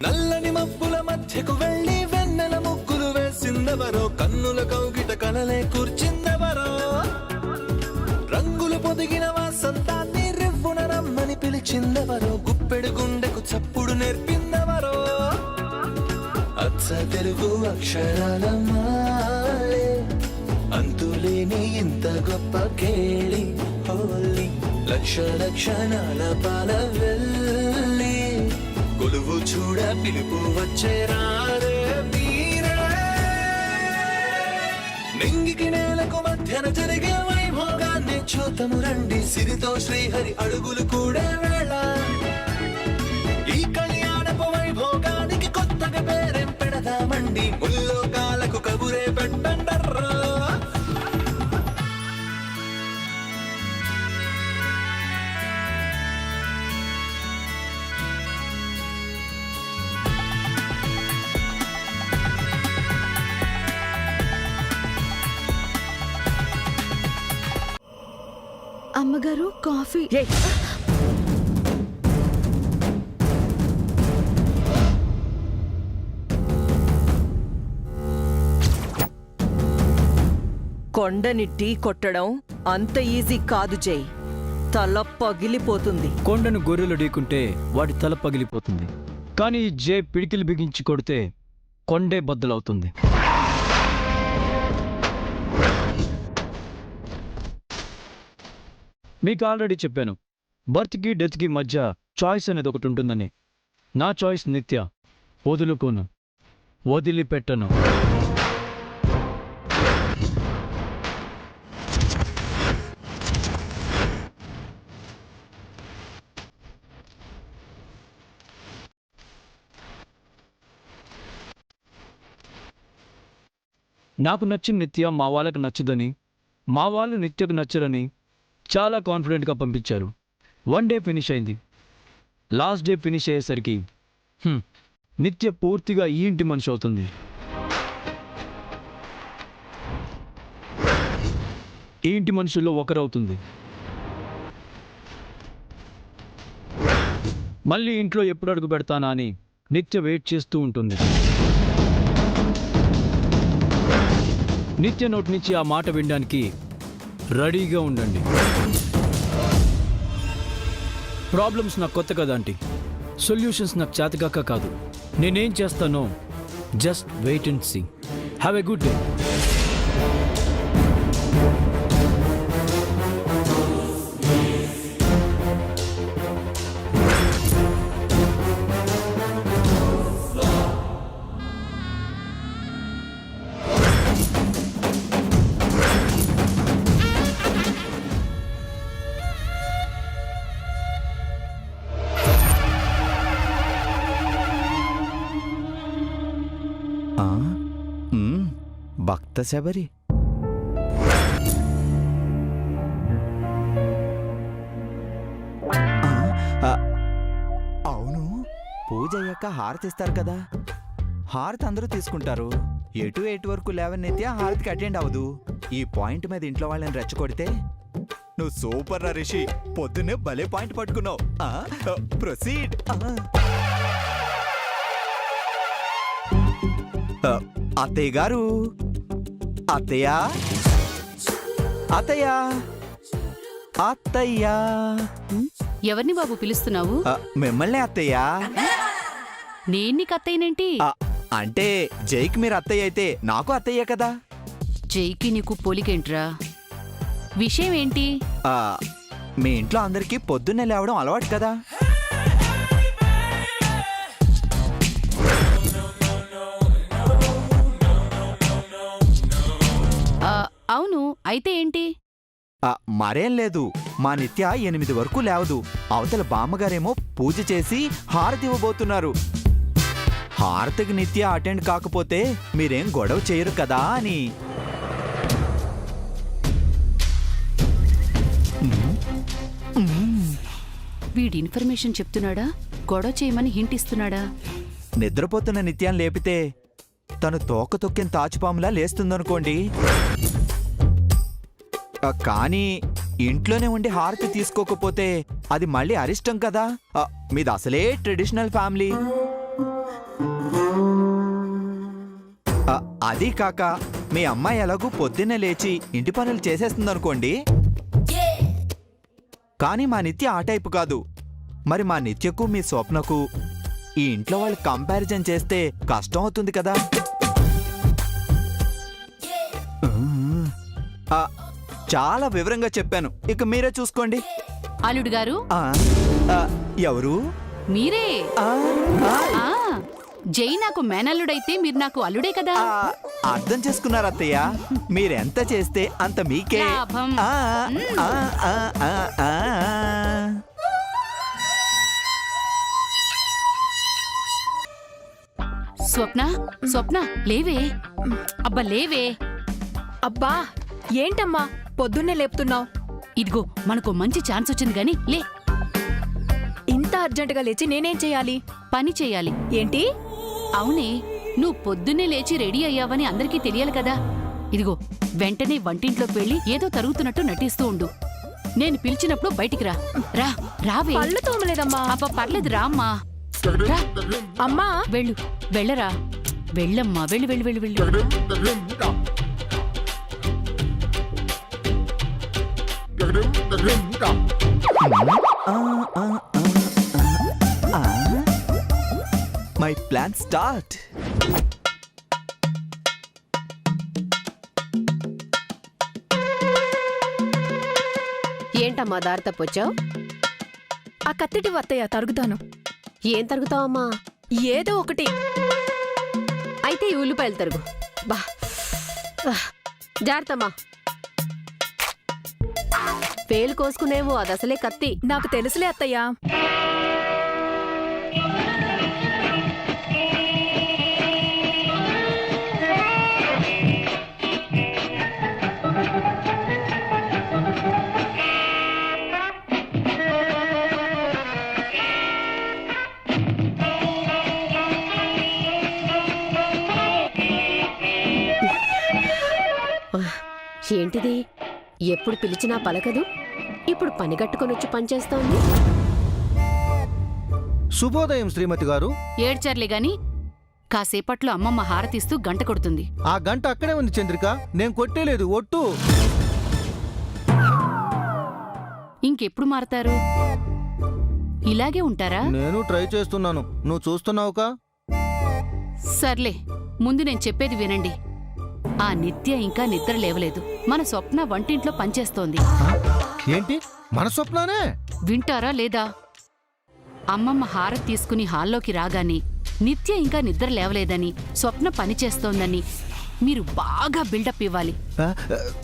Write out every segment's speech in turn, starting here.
నల్లని మబ్బుల మధ్యకు వెళ్ళి వెన్నెల ముగ్గులు వేసిందెవరో, కన్నుల కౌగిట కలలే కూర్చిందెవరో, రంగులు పొదిగిన వాసంతాన్ని రివ్వున రమ్మని పిలిచిందెవరో, గుప్పెడు గుండెకు చప్పుడు నేర్పిందెవరో, అచ్చ తెలుగు అక్షరాల మాలే అంతులేని ఇంత గొప్ప కేళి హోలీ, లక్ష లక్షణాల పాల వెళ్ళి కొలువు చూడ పిలుపు వచ్చేరారే మీరే. నింగికి నేలకు మధ్యన జరిగే వైభోగాన్ని చూతము రండి, సిరితో శ్రీహరి అడుగులు కూడా వేళ. ఈ కళ్యాణపు వైభోగానికి కొత్తగా పేరేం పెడదామండి, ముల్లోకాలకు కబురే పెట్టండర్రా. అమ్మగారు కాఫీ. కొండని ఢీ కొట్టడం అంత ఈజీ కాదు జై, తల పగిలిపోతుంది. కొండను గొర్రెలు ఢీకుంటే వాడి తల పగిలిపోతుంది, కానీ ఈ జే పిడికిలు బిగించి కొడితే కొండే బద్దలవుతుంది. మీకు ఆల్రెడీ చెప్పాను, బర్త్కి డెత్కి మధ్య చాయిస్ అనేది ఒకటి ఉంటుందని. నా చాయిస్ నిత్య, వదులుకోను, వదిలిపెట్టను. నాకు నచ్చిన నిత్య మా వాళ్ళకి నచ్చదని, మా వాళ్ళు నిత్యకు నచ్చరని చాలా కాన్ఫిడెంట్గా పంపించారు. 1 డే ఫినిష్ అయింది. లాస్ట్ డే ఫినిష్ అయ్యేసరికి నిత్య పూర్తిగా ఈ ఇంటి మనిషి అవుతుంది. ఈ ఇంటి మనుషుల్లో ఒకరవుతుంది. మళ్ళీ ఇంట్లో ఎప్పుడు అడుగు పెడతానా అని నిత్య వెయిట్ చేస్తూ ఉంటుంది. నిత్య నోటి నుంచి ఆ మాట వినడానికి రెడీగా ఉండండి. ప్రాబ్లమ్స్ నాకు కొత్త కదా ఆంటీ, సొల్యూషన్స్ నాకు చేతగాక కాదు. నేనేం చేస్తానో just wait and see. Have a good day. భక్త శబరి, అవును పూజ అయ్యాక హారతి ఇస్తారు కదా, హారతి అందరూ తీసుకుంటారు. ఎటు వరకు లేవనెత్తి హారతికి అటెండ్ అవ్వదు. ఈ పాయింట్ మీద ఇంట్లో వాళ్ళని రెచ్చగొడితే నువ్వు సూపర్ రా రిషి, పొద్దున్నే భలే పాయింట్ పట్టుకున్నావు. ప్రొసీడ్. అత్తయ్య గారు, అత్తయ్య, అత్తయ్య, అత్తయ్య. ఎవరిని బాబు పిలుస్తున్నావు? మిమ్మల్ని అత్తయ్య. నేను నీకు అత్తయ్యనేంటి? అంటే జైకి మీరు అత్తయ్య అయితే నాకు అత్తయ్య కదా. జైకి నీకు పోలికేంట్రా? విషయం ఏంటి? మీ ఇంట్లో అందరికీ పొద్దున్నే లేవడం అలవాటు కదా. అవును, అయితే ఏంటి? మరేం లేదు, మా నిత్య 8 వరకు లేవదు. అవతల బామ్మగారేమో పూజ చేసి హారతి ఇవ్వబోతున్నారు. హారతికి నిత్య అటెండ్ కాకపోతే మీరేం గొడవ చేయరు కదా అని. వీడి ఇన్ఫర్మేషన్ చెప్తున్నాడా, గొడవ చేయమని హింట్ ఇస్తున్నాడా? నిద్రపోతున్న నిత్యాన్ని లేపితే తను తోక తొక్కిన తాచుపాములా లేస్తుందనుకోండి. కానీ ఇంట్లోనే ఉండి హారతి తీసుకోకపోతే అది మళ్ళీ అరిష్టం కదా. మీది అసలే ట్రెడిషనల్ ఫ్యామిలీ. అది కాక మీ అమ్మాయి ఎలాగూ పొద్దున్నే లేచి ఇంటి పనులు చేసేస్తుందనుకోండి. కానీ మా నిత్య ఆ టైపు కాదు. మరి మా నిత్యకు మీ స్వప్నకు ఈ ఇంట్లో వాళ్ళు కంపారిజన్ చేస్తే కష్టం అవుతుంది కదా. చాలా వివరంగా చెప్పాను, ఇక మీరే చూసుకోండి. అల్లుడు గారు ఆ, ఆ, ఎవరు? మీరే. ఆ, ఆ, ఆ జై నాకు మేనల్లుడైతే మీరు నాకు అల్లుడే కదా. ఆ, అర్థం చేసుకున్నారు అత్తయ్య. మీరెంత చేస్తే అంత మీకే లాభం. ఆ, ఆ, ఆ, ఆ, ఆ. స్వప్న స్వప్న లేవే. అబ్బా లేవే. అబ్బా ఏంటమ్మా పొద్దున్నే లేపుతున్నావు? ఇదిగో మనకు మంచి ఛాన్స్ వచ్చింది గాని లే. ఇంత అర్జెంటుగా లేచి నేనేం చేయాలి? పని చేయాలి. ఏంటి? అవునే, నువ్వు పొద్దున్నే లేచి రెడీ అయ్యావని అందరికీ తెలియాలి కదా. ఇదిగో వెంటనే వంటింట్లోకి వెళ్ళి ఏదో తరుగుతున్నట్టు నటిస్తూ ఉండు. నేను పిలిచినప్పుడు బయటికి రా. రా రావే. పళ్ళు తోమలేదమ్మా. అబ్బా పర్లేదు రామ్మా. రా అమ్మా వెళ్ళు. వెళ్ళరా. వెళ్ళమ్మా వెళ్ళు వెళ్ళు వెళ్ళు వెళ్ళు. My plan start. ఏంటమ్మా దారి తప్పొచ్చావు? ఆ కత్తిటి వత్తయ్య తరుగుతాను. ఏం తరుగుతావమ్మా? ఏదో ఒకటి. అయితే ఈ ఉల్లిపాయలు తరుగు. బా జాగ్రత్తమ్మా. పేలు కోసుకునేవో అదసలే కత్తి. నాకు తెలుసులే అత్తయ్యా. ఏంటిది? ఎప్పుడు పిలిచినా పలకదు, ఇప్పుడు పని కట్టుకొనొచ్చి పనిచేస్తోంది. శుభోదయం శ్రీమతి గారు. ఏడ్చర్లే గాని కాసేపట్లో అమ్మమ్మ హారతిస్తూ గంట కొడుతుంది. ఆ గంట అక్కడే ఉంది చంద్రిక, నేను కొట్టేలేదు ఒట్టు. ఇంకెప్పుడు మారతారు? ఇలాగే ఉంటారా? నేను ట్రై చేస్తున్నాను, నువ్వు చూస్తున్నావుకా. సర్లే, ముందు నేను చెప్పేది వినండి. ఆ నిత్య ఇంకా నిద్ర లేవలేదు. మన స్వప్న వంటింట్లో పనిచేస్తోంది. ఏంటి, మన స్వప్నానే? వింటారా లేదా? అమ్మమ్మ హారతి తీసుకుని హాల్లోకి రాగానే నిత్య ఇంకా నిద్ర లేవలేదని, స్వప్న పనిచేస్తోందని మీరు బాగా బిల్డప్ ఇవ్వాలి. ఆ,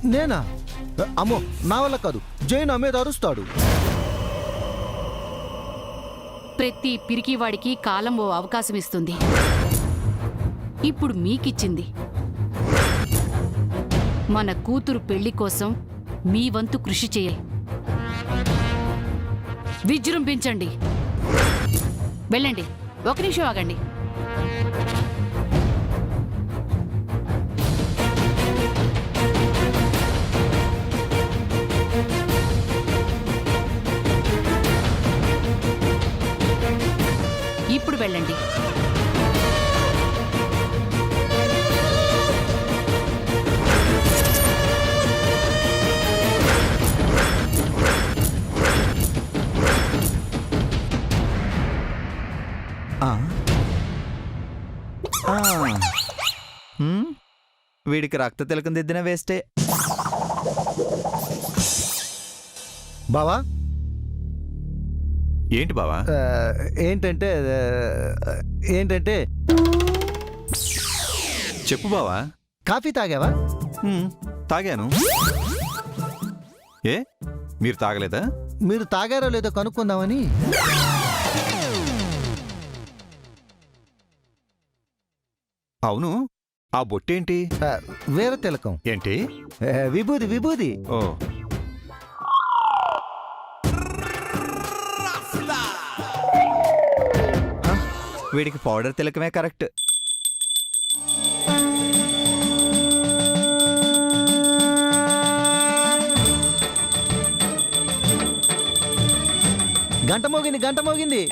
నేనా? అమ్మో, నా వల్ల కాదు. జైన్ అమ్మేది అరుస్తాడు. ప్రతి పిరికివాడికి కాలం ఓ అవకాశం ఇస్తుంది. ఇప్పుడు మీకిచ్చింది. మన కూతురు పెళ్లి కోసం మీ వంతు కృషి చేయాలి. విజృంభించండి. వెళ్ళండి. ఒక నిమిషం ఆగండి. ఇప్పుడు వెళ్ళండి. వీడికి రక్త తిలకం దిద్దిన వేస్టే. బావా, ఏంటి బావా? ఏంటంటే ఏంటంటే చెప్పు బావా. కాఫీ తాగావా? తాగాను. ఏ, మీరు తాగలేదా? మీరు తాగారో లేదో కనుక్కుందామని. అవును, ఆ బొట్టేంటి? వేరే తిలకం. ఏంటి? విభూది విభూది. ఓ, వీడికి పౌడర్ తిలకమే కరెక్ట్. గంట మోగింది, గంట మోగింది.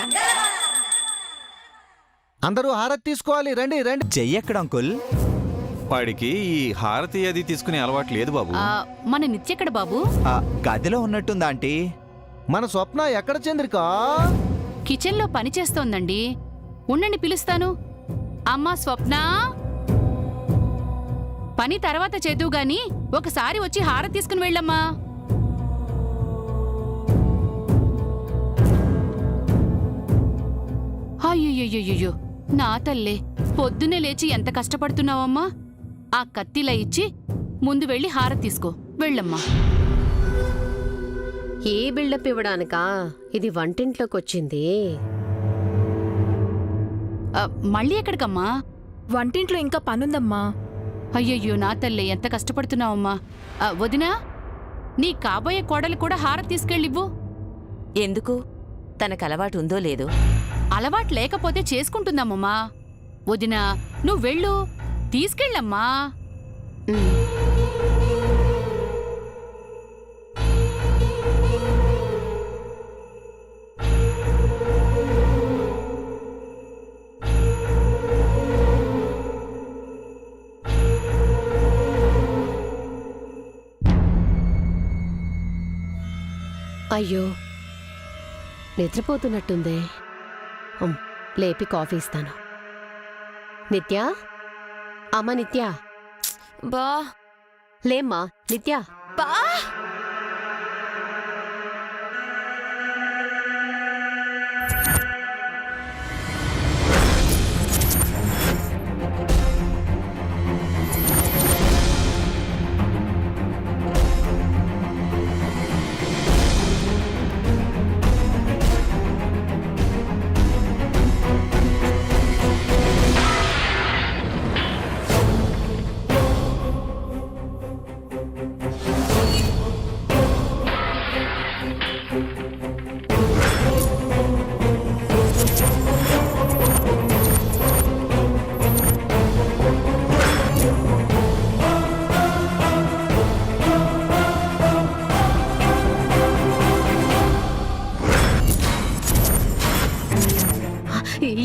అందరూ హారతి తీసుకోవాలి. రండి రండి. జై ఎక్కడ అంకుల్? వాడికి ఈ హారతి అది తీసుకునే అలవాటు లేదు బాబు. మన నిత్యెక్కడ బాబు? ఆ, గదిలో ఉన్నట్టుందా ఆంటీ? మన స్వప్న ఎక్కడ చంద్రిక? కిచెన్లో పని చేస్తోందండి. ఉండండి పిలుస్తాను. అమ్మా స్వప్న, పని తర్వాత చేద్దువు గాని ఒకసారి వచ్చి హారతి తీసుకుని వెళ్ళమ్మా. అయ్యయ్యో, నా తల్లే, పొద్దునే లేచి ఎంత కష్టపడుతున్నావమ్మా. ఆ కత్తిలా ఇచ్చి ముందు వెళ్ళి హారతి తీసుకో, వెళ్ళమ్మా. ఏ బిల్డప్ ఇవ్వడానికా ఇది వంటింట్లోకి వచ్చింది? మళ్ళీ ఎక్కడికమ్మా? వంటింట్లో ఇంకా పనుందమ్మా. అయ్యయ్యో, నా తల్లే, ఎంత కష్టపడుతున్నావమ్మా. వదినా, నీ కాబోయే కోడలు కూడా హారతి తీసుకెళ్ళివ్వు. ఎందుకు? తనకు అలవాటు ఉందో లేదో? అలవాటు లేకపోతే చేసుకుంటుందమ్మమ్మా. వదినా, నువ్వు వెళ్ళు, తీసుకెళ్ళమ్మా. అయ్యో, నిద్రపోతున్నట్టుందే. లేపి కాఫీ ఇస్తాను. నిత్య, అమ్మ నిత్య. బా లేమ్మా నిత్య. బా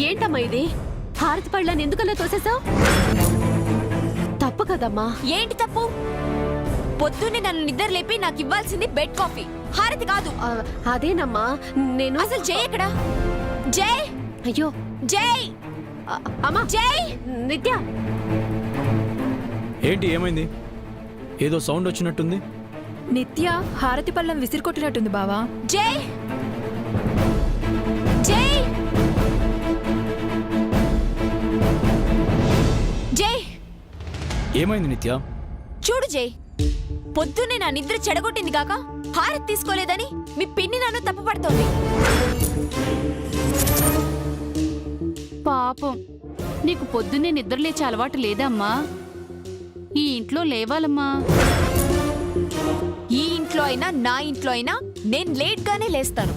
ఏంటమ్మా ఇది? హారతి పళ్ళని ఎందుకలా తోసేసావు? తప్పు కదమ్మా. ఏంటి తప్పు? పొద్దున్నే నన్ను నిద్ర లేపి నాకు ఇవ్వాల్సింది బెడ్ కాఫీ, హారతి కాదు. అదేనమ్మా, నేను అసలు జై ఎక్కడా? జై! అయ్యో జై! అమ్మా, జై! నిత్య. ఏంటి, ఏమైంది? ఏదో సౌండ్ వచ్చినట్టుంది. నిత్య హారతి పళ్ళం విసిరికొట్టినట్టుంది బావా. జై! జై! జై! ఏమైంది నిత్య? చూడు జై, పొద్దున్నే నా నిద్ర చెడగొట్టింది కాక హారతి తీసుకోలేదని మీ పిన్ని నన్ను తప్పుపడుతోంది. పాపం, నీకు పొద్దున్నే నిద్రలేచే అలవాటు లేదమ్మా. ఈ ఇంట్లో లేవాలమ్మా. ఈ ఇంట్లో అయినా నా ఇంట్లో అయినా నేను లేట్ గానే లేస్తాను.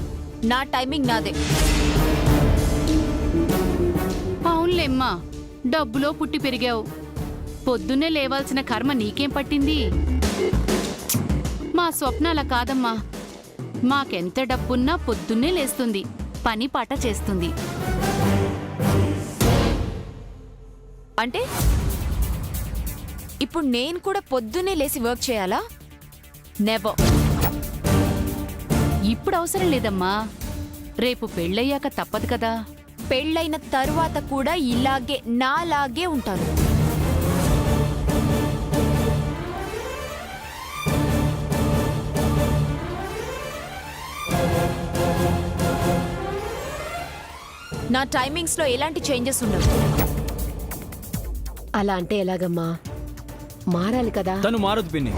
నా టైమింగ్ నాదే. అవునులేమ్మా, డబ్బులో పుట్టి పెరిగావు. పొద్దున్నే లేవాల్సిన కర్మ నీకేం పట్టింది? మా స్వప్న అలా కాదమ్మా. మాకెంత డబ్బున్నా పొద్దున్నే లేస్తుంది, పని పాట చేస్తుంది. అంటే ఇప్పుడు నేను కూడా పొద్దున్నే లేసి వర్క్ చేయాలా? నెవర్. ఇప్పుడు అవసరం లేదమ్మా, రేపు పెళ్ళయ్యాక తప్పదు కదా. పెళ్ళైన తరువాత కూడా ఇలాగే నాలాగే ఉంటాను. నా టైమింగ్స్ లో ఎలాంటి చేంజెస్ ఉండవు. అలా అంటే ఎలాగమ్మా? మారాలి కదా. తను మారదు పిన్ని.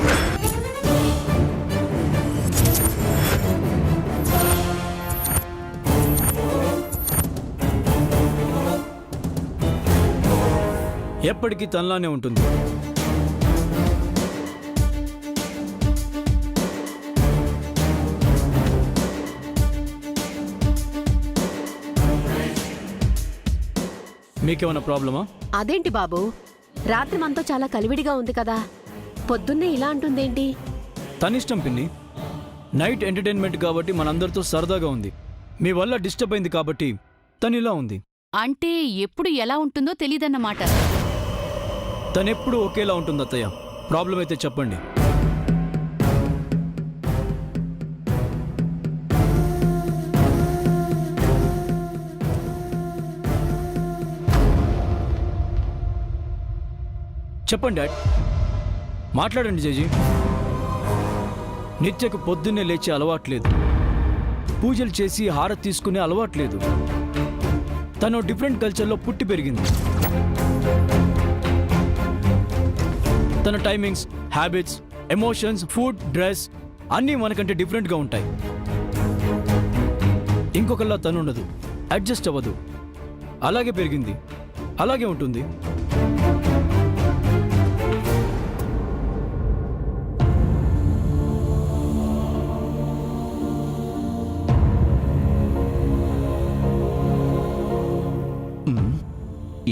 ఎప్పటికీ తనలానే ఉంటుంది. మీకేమైనా ప్రాబ్లమా? అదేంటి బాబు, రాత్రి మనతో చాలా కలివిడిగా ఉంది కదా, పొద్దున్నే ఇలా అంటుందేంటి? తనిష్టం పిన్ని. నైట్ ఎంటర్టైన్మెంట్ కాబట్టి మనందరితో సరదాగా ఉంది. మీ వల్ల డిస్టర్బ్ అయింది కాబట్టి తను ఇలా ఉంది. అంటే ఎప్పుడు ఎలా ఉంటుందో తెలీదన్నమాట. తనెప్పుడు ఒకేలా ఉంటుంది అత్తయ్య. ప్రాబ్లం అయితే చెప్పండి. చెప్పండి డాడ్, మాట్లాడండి జేజీ. నిత్యకు పొద్దున్నే లేచే అలవాట్లేదు, పూజలు చేసి హారతి తీసుకునే అలవాట్లేదు. తను డిఫరెంట్ కల్చర్లో పుట్టి పెరిగింది. తన timings, habits, emotions, food, dress అన్నీ మనకంటే డిఫరెంట్గా ఉంటాయి. ఇంకొకళ్ళ తను ఉండదు, అడ్జస్ట్ అవ్వదు. అలాగే పెరిగింది, అలాగే ఉంటుంది.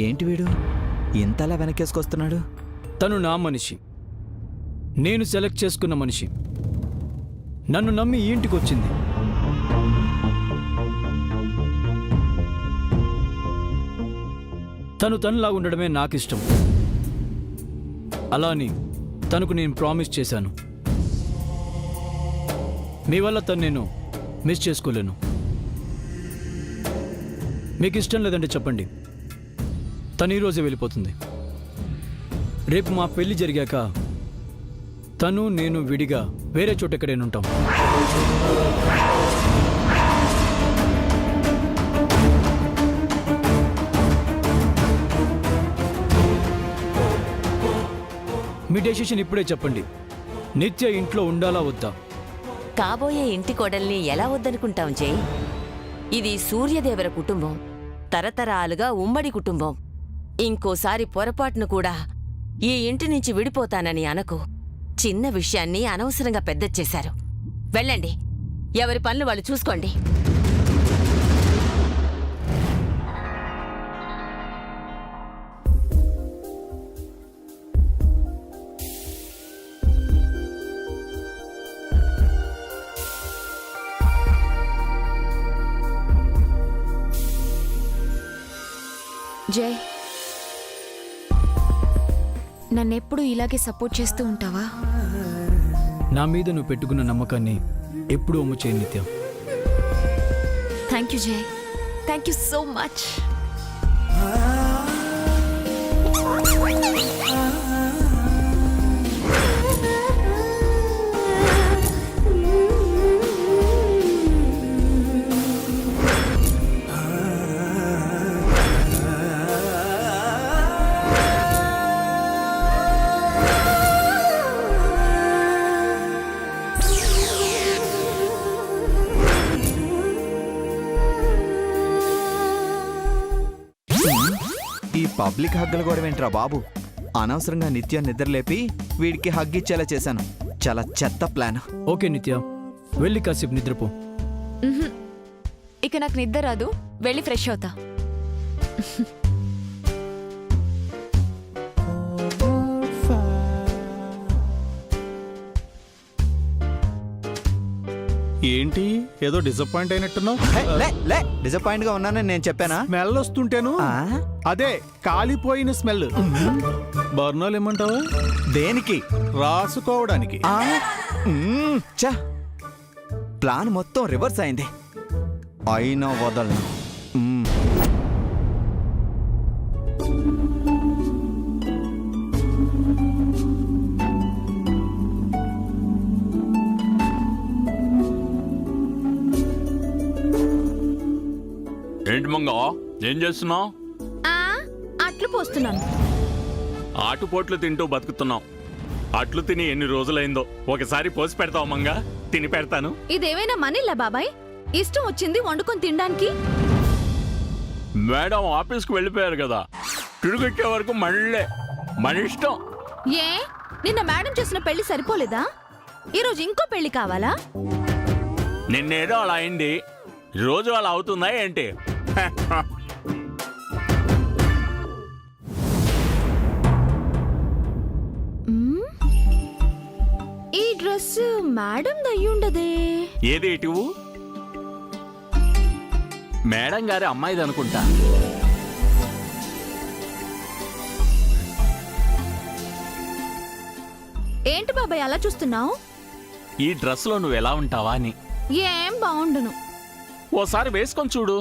ఏంటి వీడు ఇంతలా వెనకేసుకొస్తున్నాడు? తను నా మనిషి, నేను సెలెక్ట్ చేసుకున్న మనిషి. నన్ను నమ్మి ఈ ఇంటికి వచ్చింది. తను తనలాగా ఉండడమే నాకు ఇష్టం. అలా అని తనకు నేను ప్రామిస్ చేశాను. మీ వల్ల తను నేను మిస్ చేసుకోలేను. మీకు ఇష్టం లేదంటే చెప్పండి, తను ఈరోజే వెళ్ళిపోతుంది. రేపు మా పెళ్లి జరిగాక తను నేను విడిగా వేరే చోట ఎక్కడైనా ఉంటాం. మీ డెసిషన్ ఇప్పుడే చెప్పండి. నిత్య ఇంట్లో ఉండాలా వద్దా? కాబోయే ఇంటి కోడల్ని ఎలా వద్దనుకుంటాం జై? ఇది సూర్యదేవర కుటుంబం, తరతరాలుగా ఉమ్మడి కుటుంబం. ఇంకోసారి పొరపాటును కూడా ఈ ఇంటి నుంచి విడిపోతానని అనకు. చిన్న విషయాన్ని అనవసరంగా పెద్ద చేశారు. వెళ్ళండి, ఎవరి పనులు వాళ్ళు చూసుకోండి. జై, నన్నెప్పుడు ఇలాగే సపోర్ట్ చేస్తూ ఉంటావా? నా మీద నువ్వు పెట్టుకున్న నమ్మకాన్ని ఎప్పుడూ అమ్ము చేయి నిత్య. థ్యాంక్ యూ జై, థ్యాంక్ యూ సో మచ్. ఈ పబ్లిక్ హగ్గులు కూడా ఏంట్రా బాబు? అనవసరంగా నిత్యం నిద్రలేపి వీడికి హగ్ ఇచ్చేలా చేశాను. చాలా చెత్త ప్లాన్. ఓకే నిత్య, వెళ్ళి కాసేపు నిద్రపో. ఇక నాకు నిద్ర రాదు, వెళ్ళి ఫ్రెష్ అవుతా. ఏంటి ఏదో డిసప్పాయింట్ అయినట్టున్నావు? డిసప్పాయింట్ గా ఉన్నానని నేను చెప్పానా? స్మెల్ వస్తుంటేను. అదే కాలిపోయిన స్మెల్. బర్నోలు ఏమంటావా? దేనికి? రాసుకోవడానికి. ప్లాన్ మొత్తం రివర్స్ అయింది. అయినా వదలను. ఏంటి మంగ, ఏం చేస్తున్నావు? అట్లు పోస్తున్నాను. ఆటుపోట్లు తింటూ బతుకుతున్నావు. అట్లు తిని ఎన్ని రోజులైందో. ఒకసారి పోసి పెడతావు మంగ? తిని పెడతాను. ఇదేమైనా మనీలా బాబాయ్? ఇష్టం వచ్చింది వండుకొని తినడానికి. మేడం ఆఫీస్కి వెళ్ళిపోయారు కదా, తిరిగొచ్చే వరకు మళ్ళీ మన ఇష్టం. ఏ, నిన్న మేడం చేసిన పెళ్లి సరిపోలేదా? ఈరోజు ఇంకో పెళ్లి కావాలా? నిన్నేదో అలా అయింది, రోజు అలా అవుతుందా ఏంటి? ఈ డ్రెస్ మేడం దయ్యుండదే. ఏది ఇటువు? మేడం గారి అమ్మాయిది అనుకుంటా. ఏంటి బాబాయ్ అలా చూస్తున్నావు? ఈ డ్రెస్లో నువ్వు ఎలా ఉంటావా అని. ఏం బాగుండును. ఓసారి వేసుకొని చూడు.